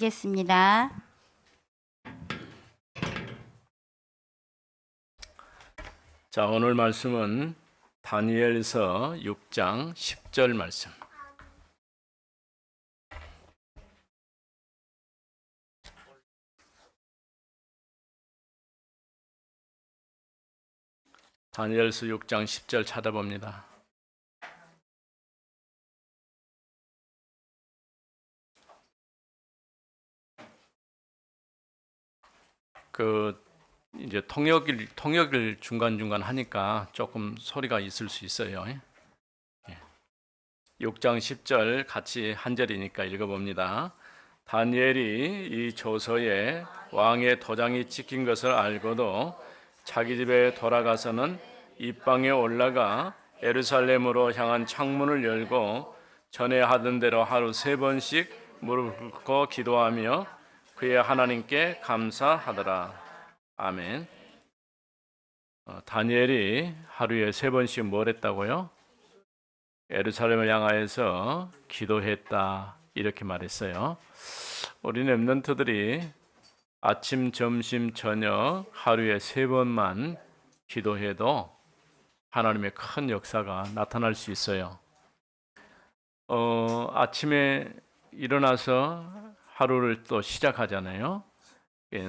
드리겠습니다. 자, 오늘 말씀은 다니엘서 6장 10절 말씀. 다니엘서 6장 10절 찾아봅니다. 이제 통역을 중간중간 하니까 조금 소리가 있을 수 있어요. 6장 10절 같이 한 절이니까 읽어봅니다. 다니엘이 이 조서에 왕의 도장이 찍힌 것을 알고도 자기 집에 돌아가서는 입방에 올라가 예루살렘으로 향한 창문을 열고 전에 하던 대로 하루 3번씩 무릎 꿇고 기도하며 그의 하나님께 감사하더라. 아멘. 다니엘이 하루에 3번씩 뭘 했다고요? 예루살렘을 향하여서 기도했다, 이렇게 말했어요. 우리 렘넌트들이 아침, 점심, 저녁 하루에 3번만 기도해도 하나님의 큰 역사가 나타날 수 있어요. 아침에 일어나서 하루를 또 시작하잖아요.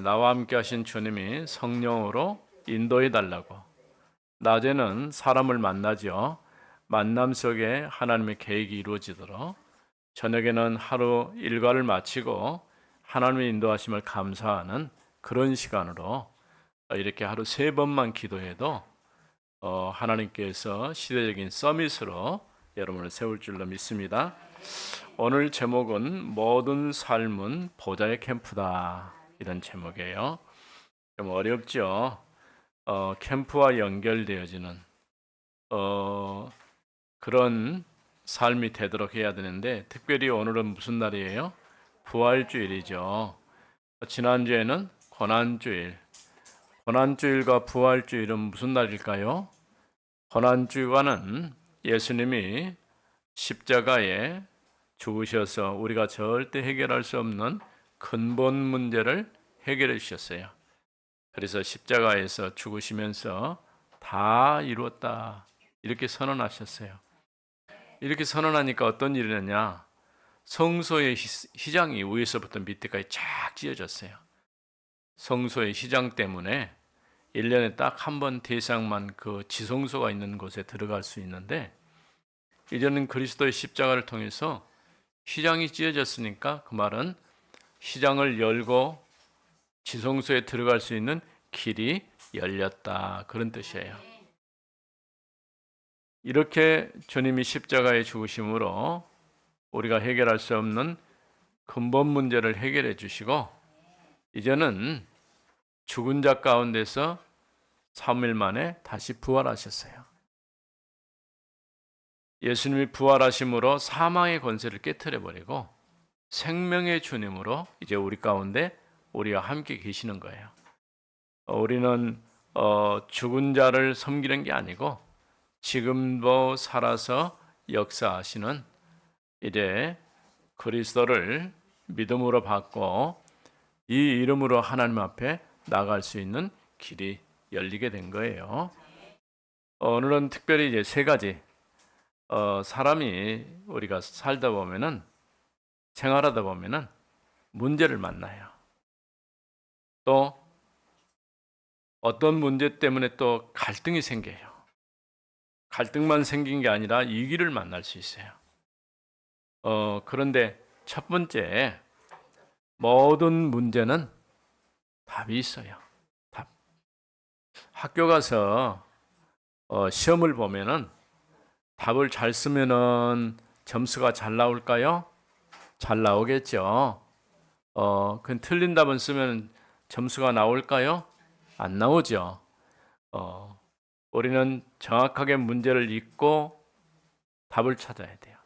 나와 함께 하신 주님이 성령으로 인도해 달라고. 낮에는 사람을 만나죠. 만남 속에 하나님의 계획이 이루어지도록. 저녁에는 하루 일과를 마치고 하나님의 인도하심을 감사하는 그런 시간으로 이렇게 하루 3번만 기도해도 하나님께서 시대적인 서밋으로 여러분을 세울 줄로 믿습니다. 오늘 제목은 모든 삶은 보좌의 캠프다, 이런 제목이에요. 좀 어렵죠. 캠프와 연결되어지는 그런 삶이 되도록 해야 되는데, 특별히 오늘은 무슨 날이에요? 부활주일이죠. 지난주에는 고난주일. 고난주일과 부활주일은 무슨 날일까요? 고난주일과는 예수님이 십자가에 죽으셔서 우리가 절대 해결할 수 없는 근본 문제를 해결해 주셨어요. 그래서 십자가에서 죽으시면서 다 이루었다, 이렇게 선언하셨어요. 이렇게 선언하니까 어떤 일이 되냐? 성소의 휘장이 위에서부터 밑에까지 쫙 찢어졌어요. 성소의 휘장 때문에 1년에 딱 한 번 대상만 그 지성소가 있는 곳에 들어갈 수 있는데, 이제는 그리스도의 십자가를 통해서 휘장이 찢어졌으니까 그 말은 휘장을 열고 지성소에 들어갈 수 있는 길이 열렸다, 그런 뜻이에요. 이렇게 주님이 십자가에 죽으심으로 우리가 해결할 수 없는 근본 문제를 해결해 주시고, 이제는 죽은 자 가운데서 3일 만에 다시 부활하셨어요. 예수님이 부활하심으로 사망의 권세를 깨트려 버리고 생명의 주님으로 이제 우리 가운데 우리와 함께 계시는 거예요. 우리는 죽은 자를 섬기는 게 아니고 지금도 살아서 역사하시는 이제 그리스도를 믿음으로 받고 이 이름으로 하나님 앞에 나갈 수 있는 길이 열리게 된 거예요. 오늘은 특별히 이제 3가지, 사람이 우리가 살다 보면은, 생활하다 보면은 문제를 만나요. 또 어떤 문제 때문에 또 갈등이 생겨요. 갈등만 생긴 게 아니라 위기를 만날 수 있어요. 그런데 첫 번째, 모든 문제는 답이 있어요. 답. 학교 가서 시험을 보면은 답을 잘 쓰면은 점수가 잘 나올까요? 잘 나오겠죠. 그 틀린 답은 쓰면 점수가 나올까요? 안 나오죠. 우리는 정확하게 문제를 읽고 답을 찾아야 돼요.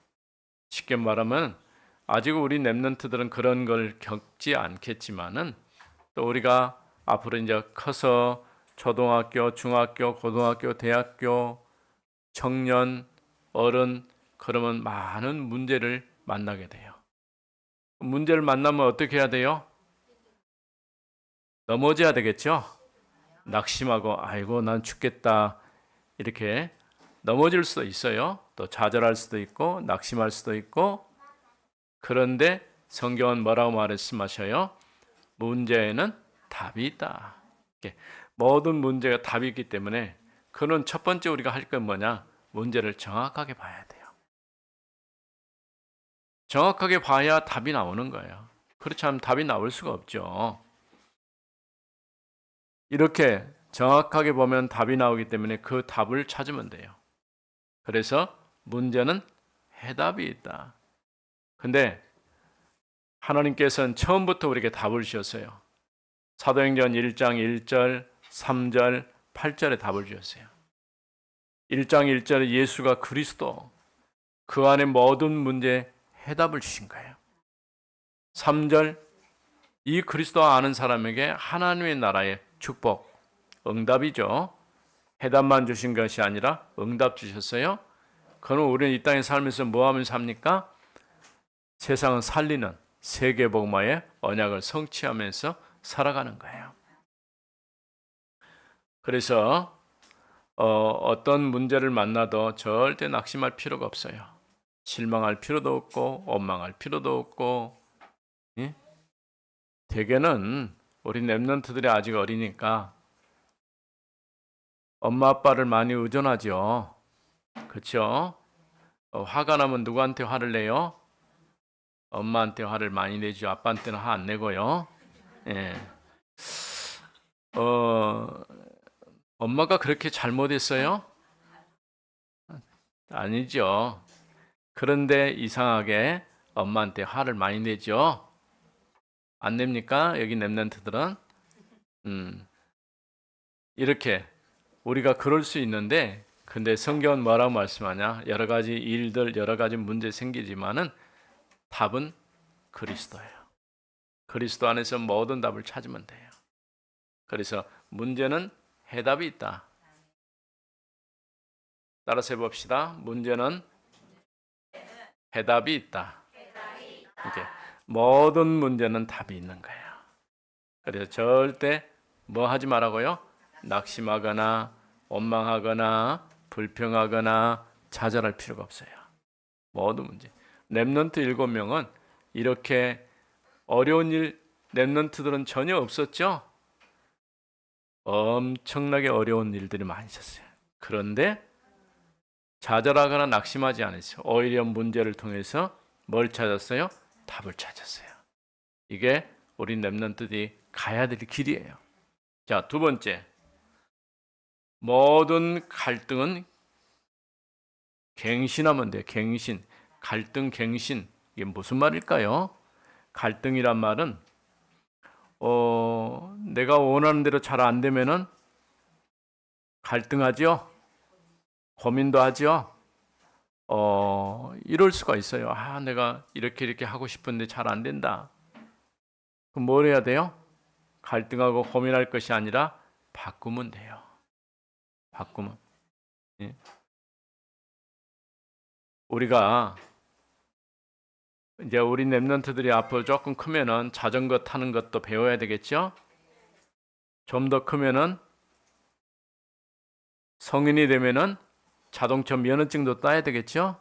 쉽게 말하면 아직 우리 렘넌트들은 그런 걸 겪지 않겠지만은, 또 우리가 앞으로 이제 커서 초등학교, 중학교, 고등학교, 대학교, 청년, 어른, 그러면 많은 문제를 만나게 돼요. 문제를 만나면 어떻게 해야 돼요? 넘어져야 되겠죠? 낙심하고 아이고 난 죽겠다 이렇게 넘어질 수도 있어요. 또 좌절할 수도 있고 낙심할 수도 있고. 그런데 성경은 뭐라고 말씀하셔요? 문제에는 답이 있다. 모든 문제가 답이 있기 때문에 그는 첫 번째 우리가 할 건 뭐냐? 문제를 정확하게 봐야 돼요. 정확하게 봐야 답이 나오는 거예요. 그렇지 않으면 답이 나올 수가 없죠. 이렇게 정확하게 보면 답이 나오기 때문에 그 답을 찾으면 돼요. 그래서 문제는 해답이 있다. 근데 하나님께서는 처음부터 우리에게 답을 주셨어요. 사도행전 1장 1절, 3절, 8절에 답을 주셨어요. 1장 1절에 예수가 그리스도, 그 안에 모든 문제에 해답을 주신 거예요. 3절, 이 그리스도 아는 사람에게 하나님의 나라의 축복, 응답이죠. 해답만 주신 것이 아니라 응답 주셨어요. 그럼 우리는 이 땅에 살면서 뭐 하면서 삽니까? 세상을 살리는 세계복음화의 언약을 성취하면서 살아가는 거예요. 그래서 어떤 문제를 만나도 절대 낙심할 필요가 없어요. 실망할 필요도 없고 원망할 필요도 없고. 예? 대개는 우리 랩런트들이 아직 어리니까 엄마 아빠를 많이 의존하죠. 그렇죠? 화가 나면 누구한테 화를 내요? 엄마한테 화를 많이 내죠. 아빠한테는 화 안 내고요. 예. 엄마가 그렇게 잘못했어요? 아니죠. 그런데 이상하게 엄마한테 화를 많이 내죠. 안 냅니까? 여기 랩런트들은? 이렇게 우리가 그럴 수 있는데, 근데 성경은 뭐라고 말씀하냐? 여러 가지 일들, 여러 가지 문제 생기지만은 답은 그리스도예요. 그리스도 안에서 모든 답을 찾으면 돼요. 그래서 문제는 해답이 있다. 따라서 해봅시다. 문제는 해답이 있다. 이렇게 모든 문제는 답이 있는 거예요. 그래서 절대 뭐 하지 말라고요? 낙심하거나 원망하거나 불평하거나 좌절할 필요가 없어요. 모든 문제. 랩런트 7명은 이렇게 어려운 일 랩런트들은 전혀 없었죠. 엄청나게 어려운 일들이 많이 있었어요. 그런데 좌절하거나 낙심하지 않았어요. 오히려 문제를 통해서 뭘 찾았어요? 답을 찾았어요. 이게 우리 랩런트들이 가야 될 길이에요. 자, 두 번째. 모든 갈등은 갱신하면 돼요. 갱신. 갈등, 갱신. 이게 무슨 말일까요? 갈등이란 말은 내가 원하는 대로 잘 안 되면은 갈등하죠. 고민도 하죠. 이럴 수가 있어요. 내가 이렇게 하고 싶은데 잘 안 된다. 그럼 뭘 해야 돼요? 갈등하고 고민할 것이 아니라 바꾸면 돼요. 바꾸면. 예. 우리가 이제 우리 랩런트들이 앞으로 조금 크면은 자전거 타는 것도 배워야 되겠죠? 좀 더 크면은 성인이 되면은 자동차 면허증도 따야 되겠죠?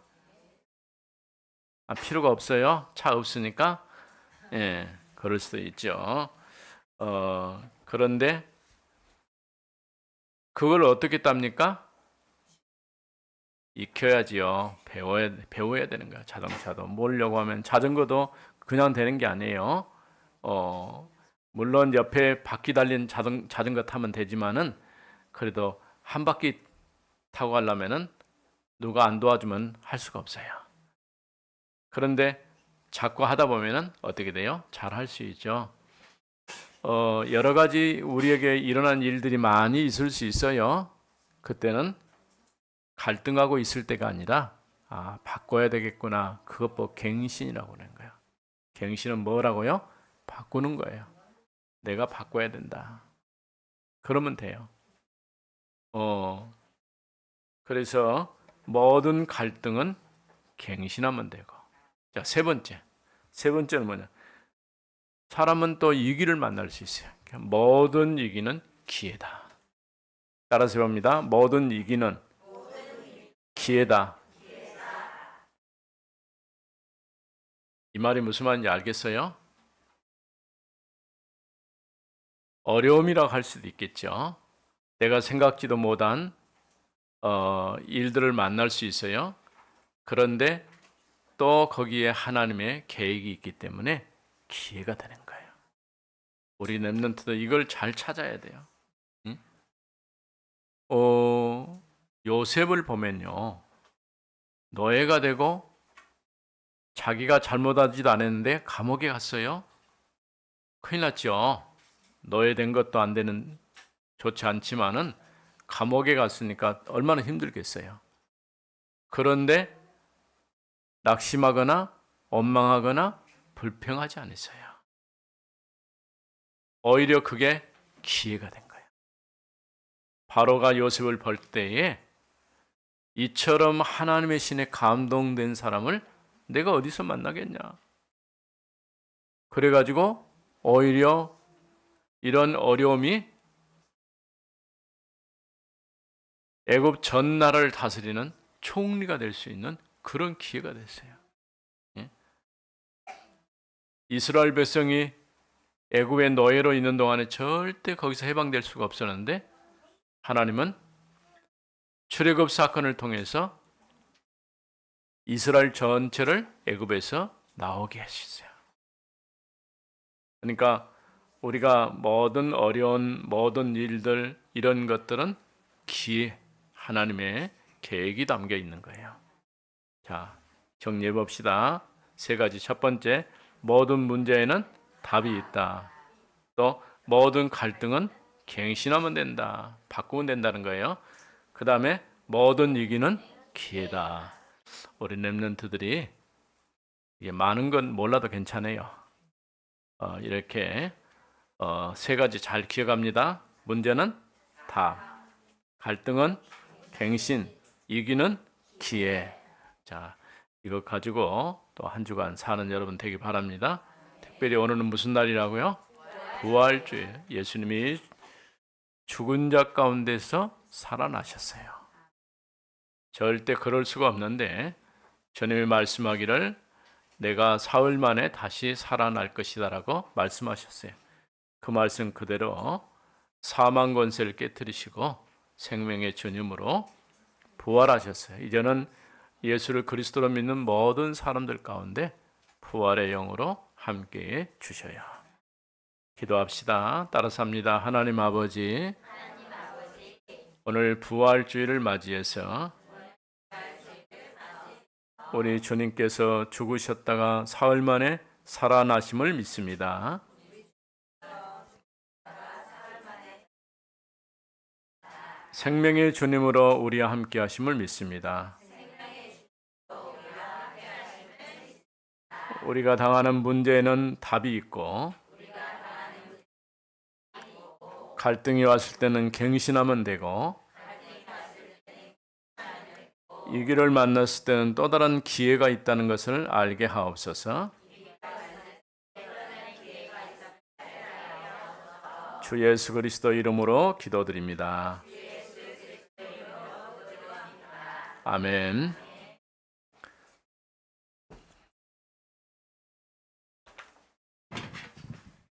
필요가 없어요. 차 없으니까. 예, 그럴 수도 있죠. 그런데 그걸 어떻게 땁니까? 익혀야지요. 배워야 되는 거야. 자동차도 모르려고 하면 자전거도 그냥 되는 게 아니에요. 물론 옆에 바퀴 달린 자전거 타면 되지만은 그래도 한 바퀴 타고 가려면은 누가 안 도와주면 할 수가 없어요. 그런데 자꾸 하다 보면은 어떻게 돼요? 잘 할 수 있죠. 여러 가지 우리에게 일어난 일들이 많이 있을 수 있어요. 그때는 갈등하고 있을 때가 아니라 바꿔야 되겠구나. 그것 보고 갱신이라고 하는 거예요. 갱신은 뭐라고요? 바꾸는 거예요. 내가 바꿔야 된다. 그러면 돼요. 그래서 모든 갈등은 갱신하면 되고. 자, 세 번째. 세 번째는 뭐냐? 사람은 또 위기를 만날 수 있어요. 모든 위기는 기회다. 따라서 봅니다. 모든 위기는 기회다. 이 말이 무슨 말인지 알겠어요? 어려움이라고 할 수도 있겠죠. 내가 생각지도 못한 일들을 만날 수 있어요. 그런데 또 거기에 하나님의 계획이 있기 때문에 기회가 되는 거예요. 우리 렘넌트도 이걸 잘 찾아야 돼요. 응? 요셉을 보면요. 노예가 되고 자기가 잘못하지도 않았는데 감옥에 갔어요. 큰일 났죠. 노예된 것도 안 되는 좋지 않지만은 감옥에 갔으니까 얼마나 힘들겠어요. 그런데 낙심하거나 원망하거나 불평하지 않았어요. 오히려 그게 기회가 된 거예요. 바로가 요셉을 볼 때에 이처럼 하나님의 신에 감동된 사람을 내가 어디서 만나겠냐. 그래가지고 오히려 이런 어려움이 애굽 전 나라를 다스리는 총리가 될 수 있는 그런 기회가 됐어요. 예? 이스라엘 백성이 애굽의 노예로 있는 동안에 절대 거기서 해방될 수가 없었는데 하나님은 출애굽 사건을 통해서 이스라엘 전체를 애굽에서 나오게 하셨어요. 그러니까 우리가 모든 어려운 모든 일들 이런 것들은 기회, 하나님의 계획이 담겨 있는 거예요. 자, 정리해 봅시다. 세 가지. 첫 번째, 모든 문제에는 답이 있다. 또 모든 갈등은 갱신하면 된다. 바꾸면 된다는 거예요. 그 다음에 모든 위기는 기회다. 우리 렘넌트들이 이게 많은 건 몰라도 괜찮아요. 이렇게 세 가지 잘 기억합니다. 문제는 답, 갈등은 갱신, 위기는 기회. 자, 이거 가지고 또 한 주간 사는 여러분 되기 바랍니다. 특별히 오늘은 무슨 날이라고요? 부활주일. 예수님이 죽은 자 가운데서 살아나셨어요. 절대 그럴 수가 없는데 주님이 말씀하기를 내가 사흘 만에 다시 살아날 것이다라고 말씀하셨어요. 그 말씀 그대로 사망 권세를 깨뜨리시고 생명의 주님으로 부활하셨어요. 이제는 예수를 그리스도로 믿는 모든 사람들 가운데 부활의 영으로 함께해 주셔요. 기도합시다. 따라서 합니다. 하나님 아버지, 오늘 부활주일을 맞이해서 우리 주님께서 죽으셨다가 사흘 만에 살아나심을 믿습니다. 생명의 주님으로 우리와 함께 하심을 믿습니다. 우리가 당하는 문제에는 답이 있고 갈등이 왔을 때는 갱신하면 되고 위기를 만났을 때는 또 다른 기회가 있다는 것을 알게 하옵소서. 주 예수 그리스도 이름으로 기도드립니다. 아멘.